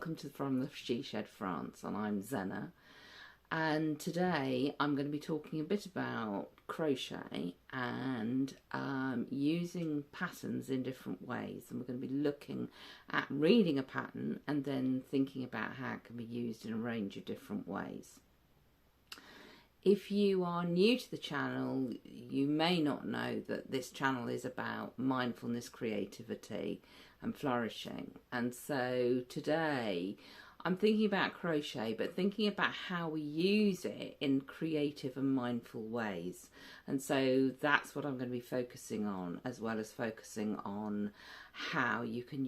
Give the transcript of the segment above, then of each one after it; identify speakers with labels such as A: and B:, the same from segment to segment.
A: welcome from the SheShed France, and I'm Zena, and today I'm going to be talking a bit about crochet and using patterns in different ways, and we're going to be looking at reading a pattern and then thinking about how it can be used in a range of different ways. If you are new to the channel, you may not know that this channel is about mindfulness, creativity and flourishing. And so today I'm thinking about crochet, but thinking about how we use it in creative and mindful ways. And so that's what I'm going to be focusing on, as well as focusing on how you can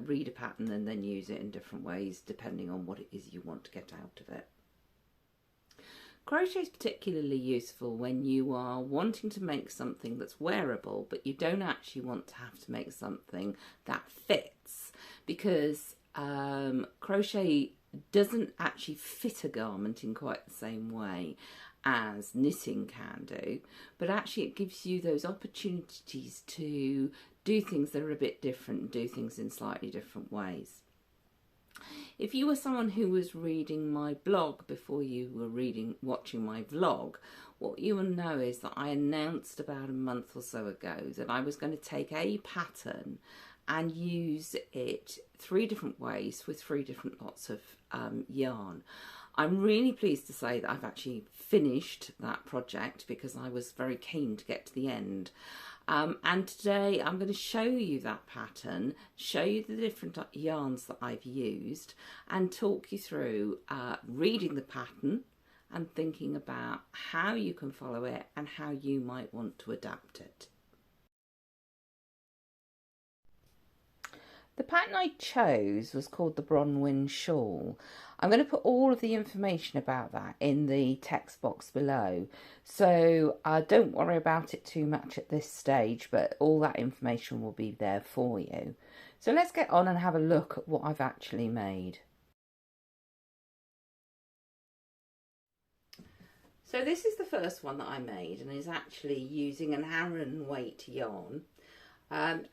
A: read a pattern and then use it in different ways depending on what it is you want to get out of it. Crochet is particularly useful when you are wanting to make something that's wearable, but you don't actually want to have to make something that fits, because crochet doesn't actually fit a garment in quite the same way as knitting can do, but actually it gives you those opportunities to do things that are a bit different, do things in slightly different ways. If you were someone who was reading my blog before you were watching my vlog, what you will know is that I announced about a month or so ago that I was going to take a pattern and use it 3 different ways with 3 different lots of yarn. I'm really pleased to say that I've actually finished that project because I was very keen to get to the end. And today I'm going to show you that pattern, show you the different yarns that I've used, and talk you through reading the pattern and thinking about how you can follow it and how you might want to adapt it. The pattern I chose was called the Bronwyn Shawl. I'm going to put all of the information about that in the text box below, so don't worry about it too much at this stage, but all that information will be there for you. So let's get on and have a look at what I've actually made. So this is the first one that I made, and is actually using an Aran weight yarn.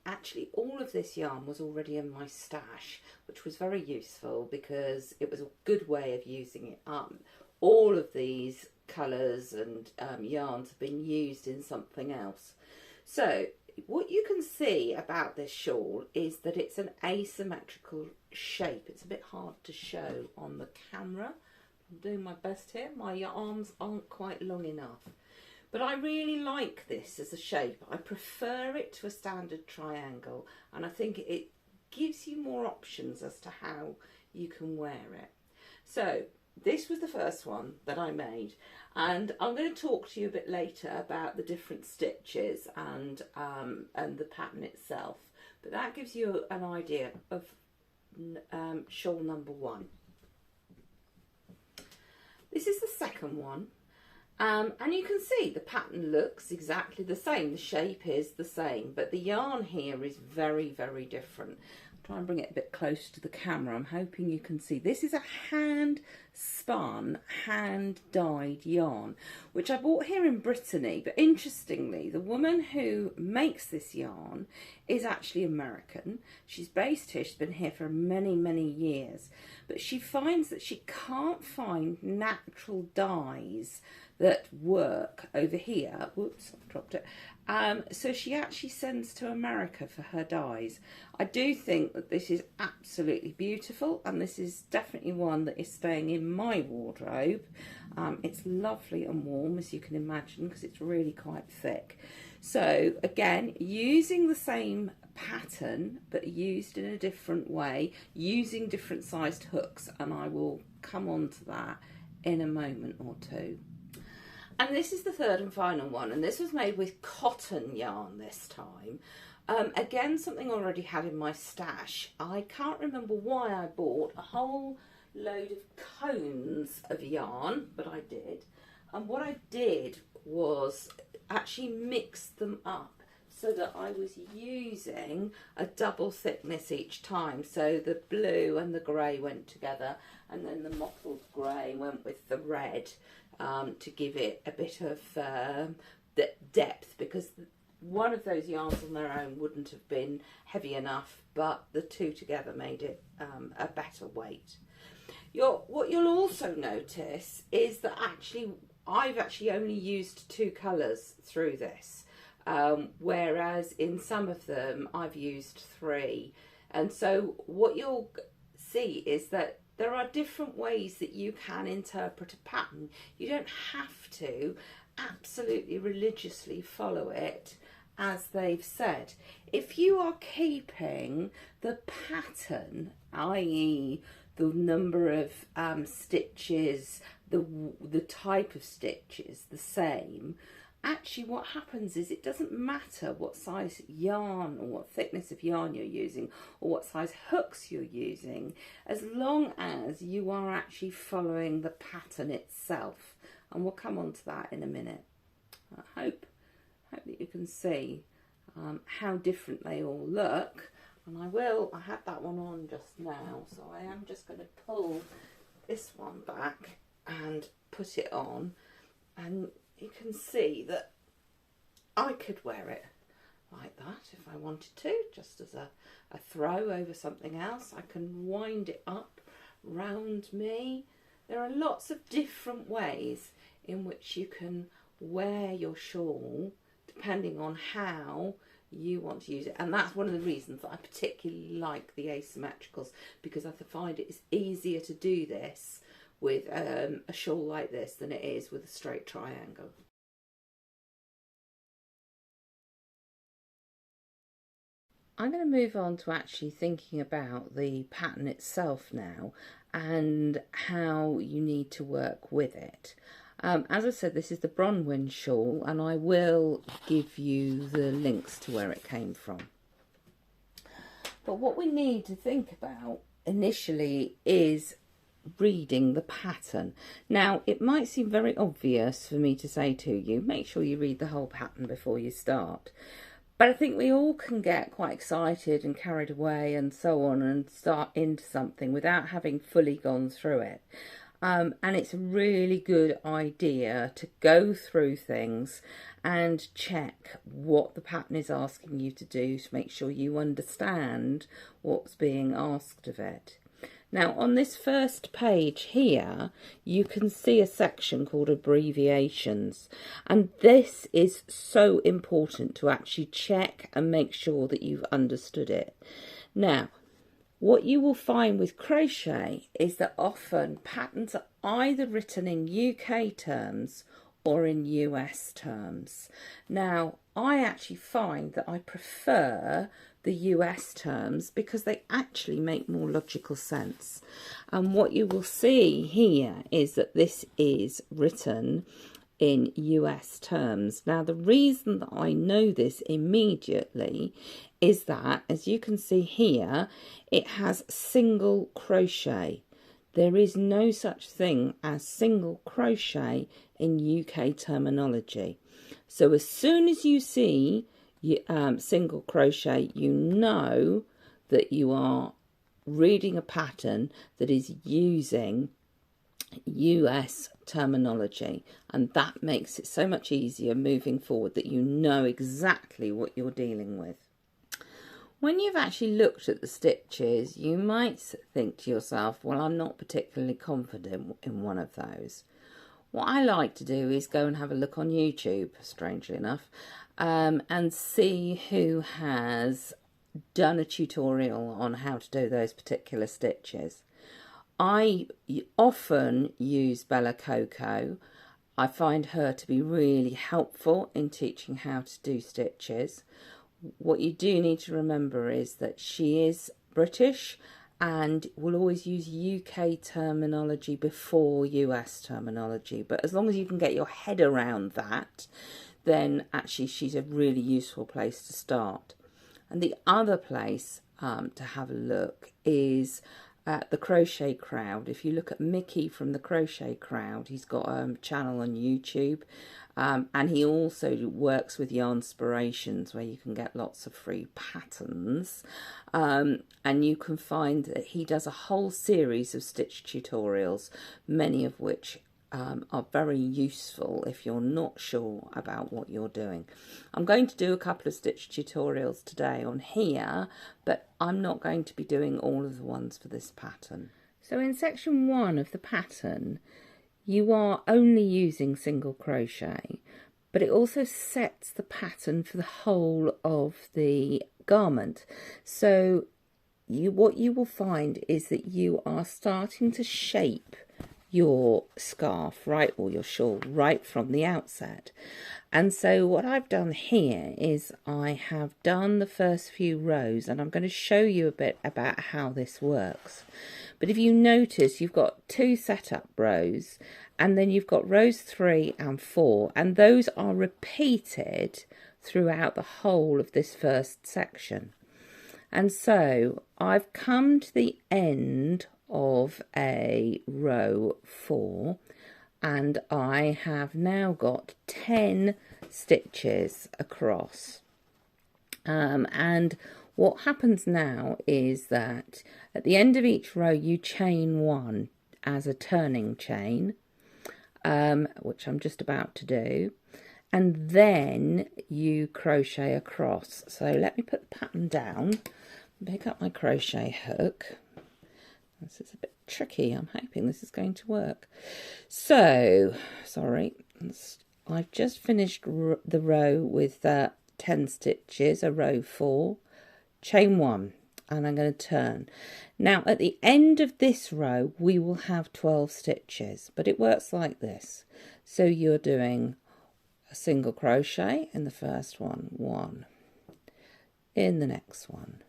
A: Actually all of this yarn was already in my stash, which was very useful because it was a good way of using it up. All of these colours and yarns have been used in something else. So what you can see about this shawl is that it's an asymmetrical shape. It's a bit hard to show on the camera. I'm doing my best here. My arms aren't quite long enough. But I really like this as a shape. I prefer it to a standard triangle, and I think it gives you more options as to how you can wear it. So this was the first one that I made, and I'm going to talk to you a bit later about the different stitches and the pattern itself. But that gives you an idea of shawl number 1. This is the second one. And you can see the pattern looks exactly the same, the shape is the same, but the yarn here is very, very different. I'll try and bring it a bit closer to the camera. I'm hoping you can see. This is a hand spun, hand dyed yarn, which I bought here in Brittany, but interestingly, the woman who makes this yarn is actually American. She's based here, she's been here for many, many years, but she finds that she can't find natural dyes that work over here. Whoops, I've dropped it. So she actually sends to America for her dyes. I do think that this is absolutely beautiful, and this is definitely one that is staying in my wardrobe. It's lovely and warm, as you can imagine, because it's really quite thick. So again, using the same pattern but used in a different way, using different sized hooks, and I will come on to that in a moment or two. And this is the third and final one, and this was made with cotton yarn this time. Again, something I already had in my stash. I can't remember why I bought a whole load of cones of yarn, but I did. And what I did was actually mix them up so that I was using a double thickness each time. So the blue and the grey went together, and then the mottled grey went with the red to give it a bit of depth, because one of those yarns on their own wouldn't have been heavy enough, but the two together made it a better weight. What you'll also notice is that I've actually only used 2 colours through this, whereas in some of them I've used 3. And so what you'll see is that there are different ways that you can interpret a pattern. You don't have to absolutely religiously follow it as they've said. If you are keeping the pattern, i.e. the number of stitches, the type of stitches the same, actually what happens is it doesn't matter what size yarn or what thickness of yarn you're using or what size hooks you're using, as long as you are actually following the pattern itself. And we'll come on to that in a minute. I hope that you can see how different they all look. And I had that one on just now, so I am just going to pull this one back and put it on, and you can see that I could wear it like that if I wanted to, just as a throw over something else. I can wind it up round me. There are lots of different ways in which you can wear your shawl depending on how you want to use it, and that's one of the reasons that I particularly like the asymmetricals, because I find it is easier to do this with a shawl like this than it is with a straight triangle. I'm going to move on to actually thinking about the pattern itself now and how you need to work with it. As I said, this is the Bronwyn shawl, and I will give you the links to where it came from. But what we need to think about initially is reading the pattern. Now, it might seem very obvious for me to say to you, make sure you read the whole pattern before you start. But I think we all can get quite excited and carried away and so on and start into something without having fully gone through it. And it's a really good idea to go through things and check what the pattern is asking you to do to make sure you understand what's being asked of it. Now, on this first page here, you can see a section called Abbreviations, and this is so important to actually check and make sure that you've understood it. Now, what you will find with crochet is that often patterns are either written in UK terms or in US terms. Now, I actually find that I prefer the US terms because they actually make more logical sense. And what you will see here is that this is written in US terms. Now, the reason that I know this immediately is that, as you can see here, it has single crochet. There is no such thing as single crochet in UK terminology. So as soon as you see single crochet, you know that you are reading a pattern that is using US terminology, and that makes it so much easier moving forward that you know exactly what you're dealing with. When you've actually looked at the stitches, you might think to yourself, well, I'm not particularly confident in one of those. What I like to do is go and have a look on YouTube, strangely enough, and see who has done a tutorial on how to do those particular stitches. I often use Bella Coco. I find her to be really helpful in teaching how to do stitches. What you do need to remember is that she is British and will always use UK terminology before US terminology. But as long as you can get your head around that, then actually she's a really useful place to start. And the other place to have a look is the Crochet Crowd. If you look at Mickey from the Crochet Crowd, he's got a channel on YouTube, and he also works with Yarnspirations, where you can get lots of free patterns, and you can find that he does a whole series of stitch tutorials, many of which are very useful if you're not sure about what you're doing. I'm going to do a couple of stitch tutorials today on here, but I'm not going to be doing all of the ones for this pattern. So in section 1 of the pattern, you are only using single crochet, but it also sets the pattern for the whole of the garment. So what you will find is that you are starting to shape your scarf, right, or your shawl, right from the outset. And so what I've done here is I have done the first few rows, and I'm going to show you a bit about how this works. But if you notice, you've got 2 setup rows, and then you've got rows 3 and 4, and those are repeated throughout the whole of this first section. And so I've come to the end of a row 4, and I have now got 10 stitches across. And what happens now is that at the end of each row you chain 1 as a turning chain, which I'm just about to do, and then you crochet across. So let me put the pattern down, pick up my crochet hook. This is a bit tricky. I'm hoping this is going to work. So, sorry, I've just finished the row with 10 stitches, a row 4, chain 1, and I'm going to turn. Now at the end of this row we will have 12 stitches, but it works like this. So you're doing a single crochet in the first one, 1, in the next one,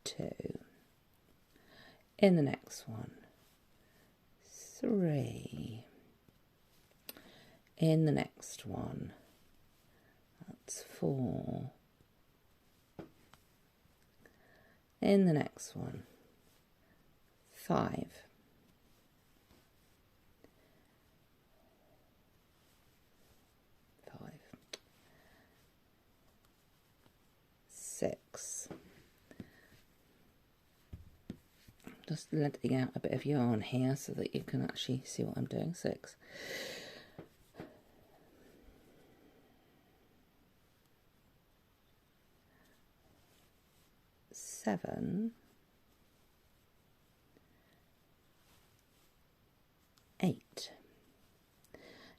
A: 2, in the next one, 3, in the next one, that's 4, in the next one, 5, 6. Just letting out a bit of yarn here so that you can actually see what I'm doing. 6, 7, 8.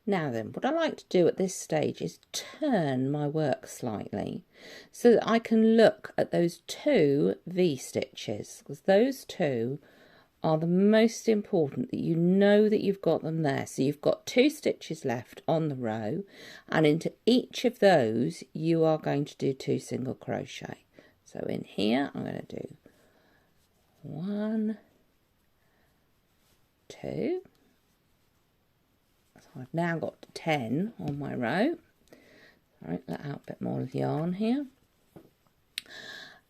A: Now then, what I like to do at this stage is turn my work slightly so that I can look at those 2 V-stitches, because those 2 are the most important, that you know that you've got them there. So you've got 2 stitches left on the row, and into each of those you are going to do 2 single crochet. So in here I'm going to do 1, 2. So I've now got 10 on my row. All right, let out a bit more of yarn here.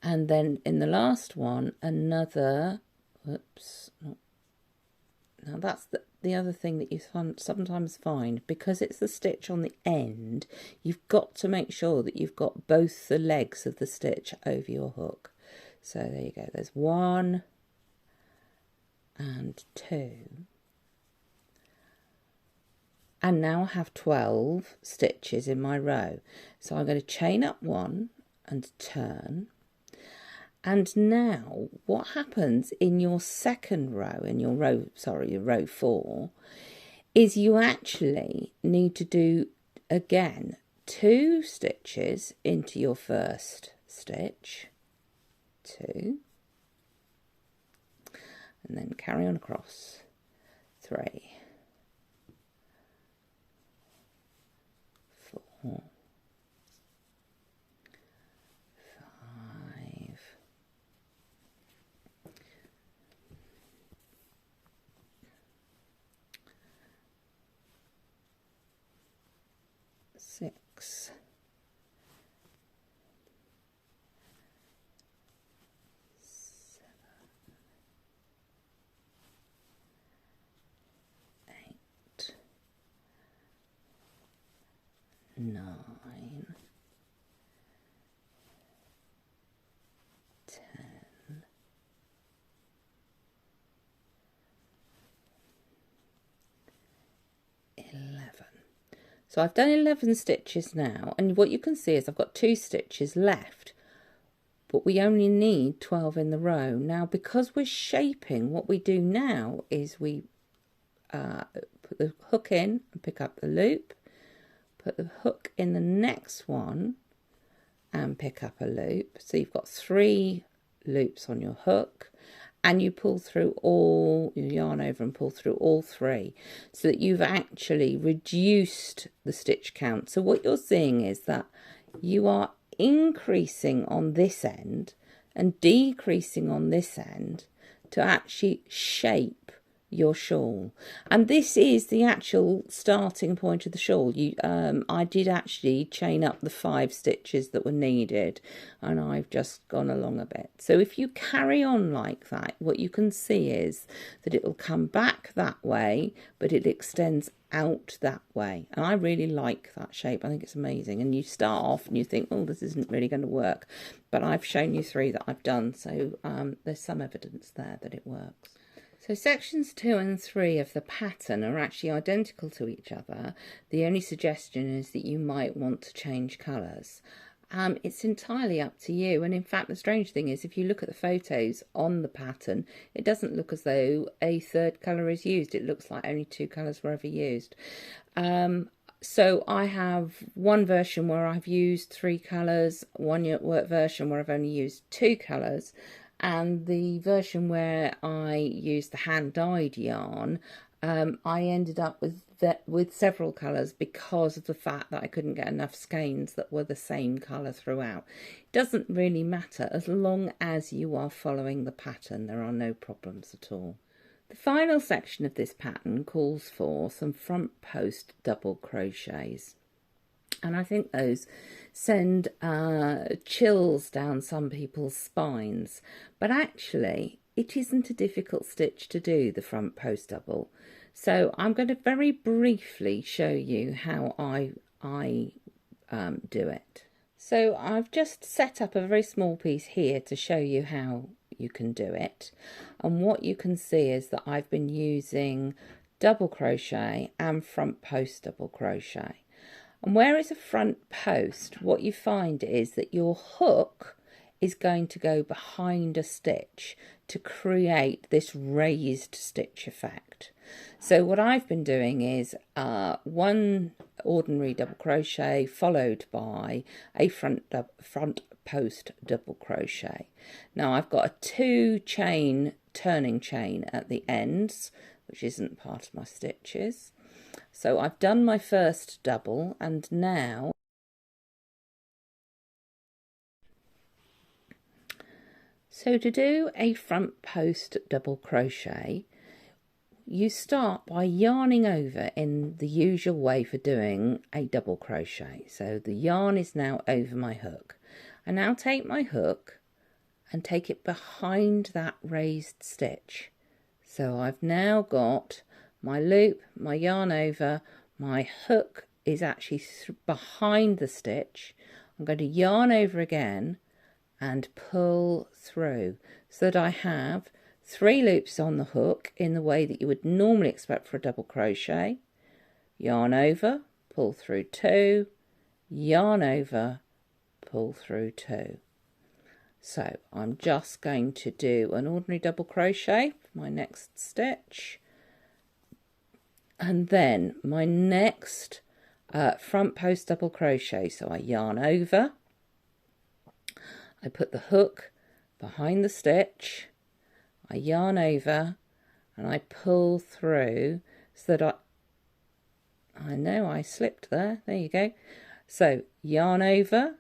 A: And then in the last one, another, whoops, now that's the other thing that you sometimes find, because it's the stitch on the end, you've got to make sure that you've got both the legs of the stitch over your hook. So there you go, there's 1 and 2. And now I have 12 stitches in my row. So I'm going to chain up 1 and turn. And now what happens in your second row, in your row, sorry, your row 4, is you actually need to do again 2 stitches into your first stitch, 2, and then carry on across, 3, 4, 5, 6, 7, 8, 9, 10, 11, So I've done 11 stitches now, and what you can see is I've got 2 stitches left, but we only need 12 in the row. Now, because we're shaping, what we do now is we put the hook in and pick up the loop, put the hook in the next one and pick up a loop. So you've got 3 loops on your hook, and you pull through all, you yarn over and pull through all 3, so that you've actually reduced the stitch count. So what you're seeing is that you are increasing on this end and decreasing on this end to actually shape your shawl. And this is the actual starting point of the shawl. I did actually chain up the 5 stitches that were needed, and I've just gone along a bit. So if you carry on like that, what you can see is that it will come back that way, but it extends out that way. And I really like that shape. I think it's amazing. And you start off and you think, oh, this isn't really going to work, but I've shown you 3 that I've done, so there's some evidence there that it works. So sections 2 and 3 of the pattern are actually identical to each other. The only suggestion is that you might want to change colours. It's entirely up to you, and in fact the strange thing is, if you look at the photos on the pattern, it doesn't look as though a 3rd colour is used. It looks like only 2 colours were ever used. So I have one version where I've used 3 colours, one version where I've only used 2 colours, and the version where I used the hand-dyed yarn, I ended up with several colours because of the fact that I couldn't get enough skeins that were the same colour throughout. It doesn't really matter as long as you are following the pattern. There are no problems at all. The final section of this pattern calls for some front post double crochets. And I think those send chills down some people's spines. But actually, it isn't a difficult stitch to do, the front post double. So I'm going to very briefly show you how I do it. So I've just set up a very small piece here to show you how you can do it. And what you can see is that I've been using double crochet and front post double crochet. And where it's a front post, what you find is that your hook is going to go behind a stitch to create this raised stitch effect. So what I've been doing is one ordinary double crochet followed by a front post double crochet. Now I've got a 2 chain turning chain at the ends, which isn't part of my stitches. So I've done my first double, and now so to do a front post double crochet, you start by yarning over in the usual way for doing a double crochet. So the yarn is now over my hook. I now take my hook and take it behind that raised stitch. So I've now got my loop, my yarn over, my hook is actually behind the stitch. I'm going to yarn over again and pull through so that I have 3 loops on the hook in the way that you would normally expect for a double crochet. Yarn over, pull through 2, yarn over, pull through 2. So I'm just going to do an ordinary double crochet for my next stitch, and then my next front post double crochet. So I yarn over, I put the hook behind the stitch, I yarn over, and I pull through so that I know I slipped there you go. So yarn over,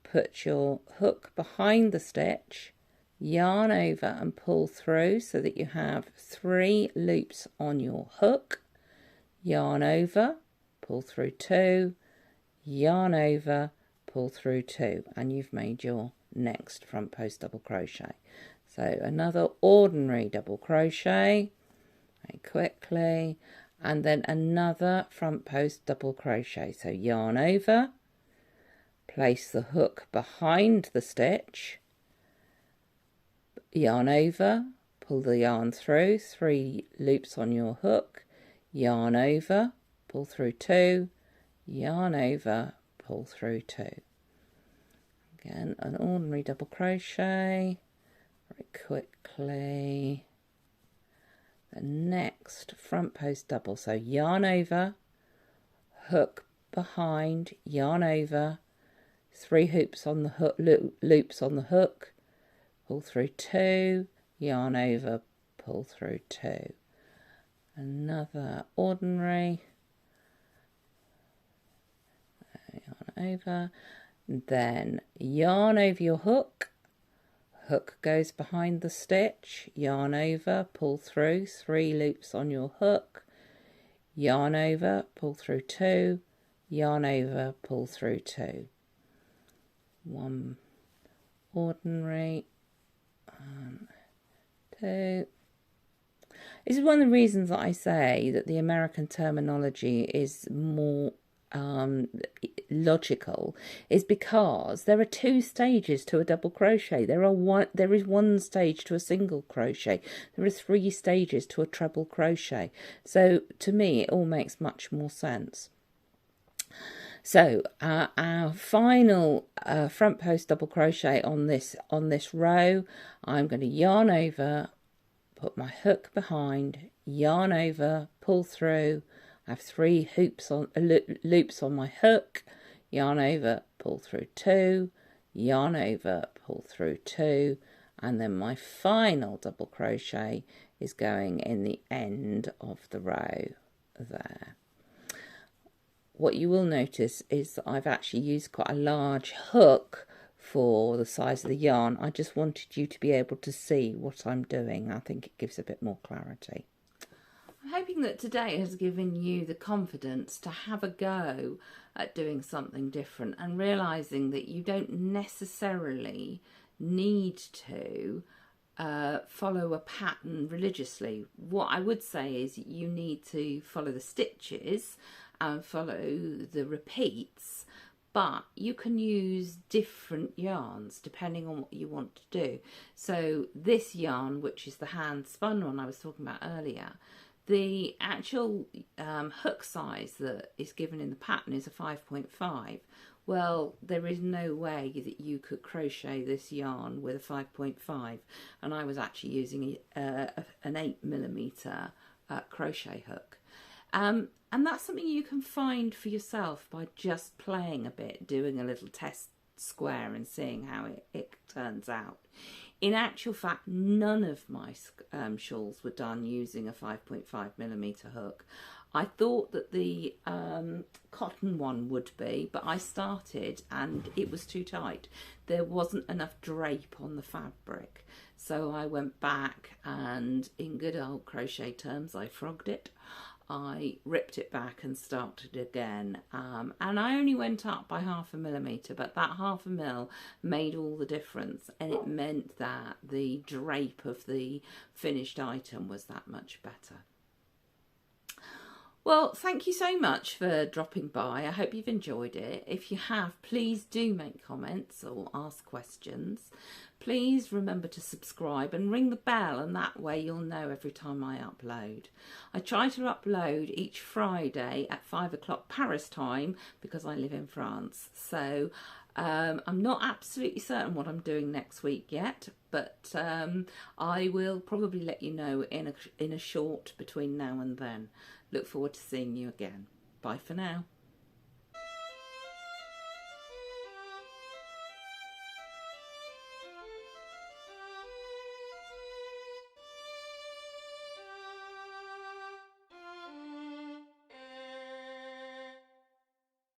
A: put your hook behind the stitch, yarn over and pull through so that you have 3 loops on your hook, yarn over, pull through 2, yarn over, pull through 2, and you've made your next front post double crochet. So another ordinary double crochet very quickly, and then another front post double crochet. So yarn over, place the hook behind the stitch, yarn over, pull the yarn through, 3 loops on your hook, yarn over, pull through 2, yarn over, pull through 2. Again, an ordinary double crochet, very quickly. The next front post double, so yarn over, hook behind, yarn over, 3 hoops on the hook, loops on the hook, pull through 2, yarn over, pull through 2. Another ordinary, yarn over, then yarn over your hook, hook goes behind the stitch, yarn over, pull through, 3 loops on your hook, yarn over, pull through 2, yarn over, pull through 2. 1 ordinary, 2. This is one of the reasons that I say that the American terminology is more logical, is because there are 2 stages to a double crochet. There is 1 stage to a single crochet. There are 3 stages to a treble crochet. So to me, it all makes much more sense. So our final front post double crochet on this row, I'm going to yarn over, put my hook behind, yarn over, pull through. I have 3 hoops on loops on my hook, yarn over, pull through 2, yarn over, pull through 2, and then my final double crochet is going in the end of the row there. What you will notice is that I've actually used quite a large hook for the size of the yarn. I just wanted you to be able to see what I'm doing. I think it gives a bit more clarity. I'm hoping that today has given you the confidence to have a go at doing something different and realising that you don't necessarily need to follow a pattern religiously. What I would say is you need to follow the stitches and follow the repeats, but you can use different yarns depending on what you want to do. So this yarn, which is the hand spun one I was talking about earlier, the actual hook size that is given in the pattern is a 5.5. Well, there is no way that you could crochet this yarn with a 5.5, and I was actually using an 8mm crochet hook. And that's something you can find for yourself by just playing a bit, doing a little test square and seeing how it turns out. In actual fact, none of my shawls were done using a 5.5mm hook. I thought that the cotton one would be, but I started and it was too tight. There wasn't enough drape on the fabric. So I went back and, in good old crochet terms, I frogged it. I ripped it back and started again, and I only went up by 0.5 mm, but that 0.5 mm made all the difference, and it meant that the drape of the finished item was that much better. Well, thank you so much for dropping by. I hope you've enjoyed it. If you have, please do make comments or ask questions. Please remember to subscribe and ring the bell, and that way you'll know every time I upload. I try to upload each Friday at 5 o'clock Paris time because I live in France. So I'm not absolutely certain what I'm doing next week yet, but I will probably let you know in a short between now and then. Look forward to seeing you again. Bye for now.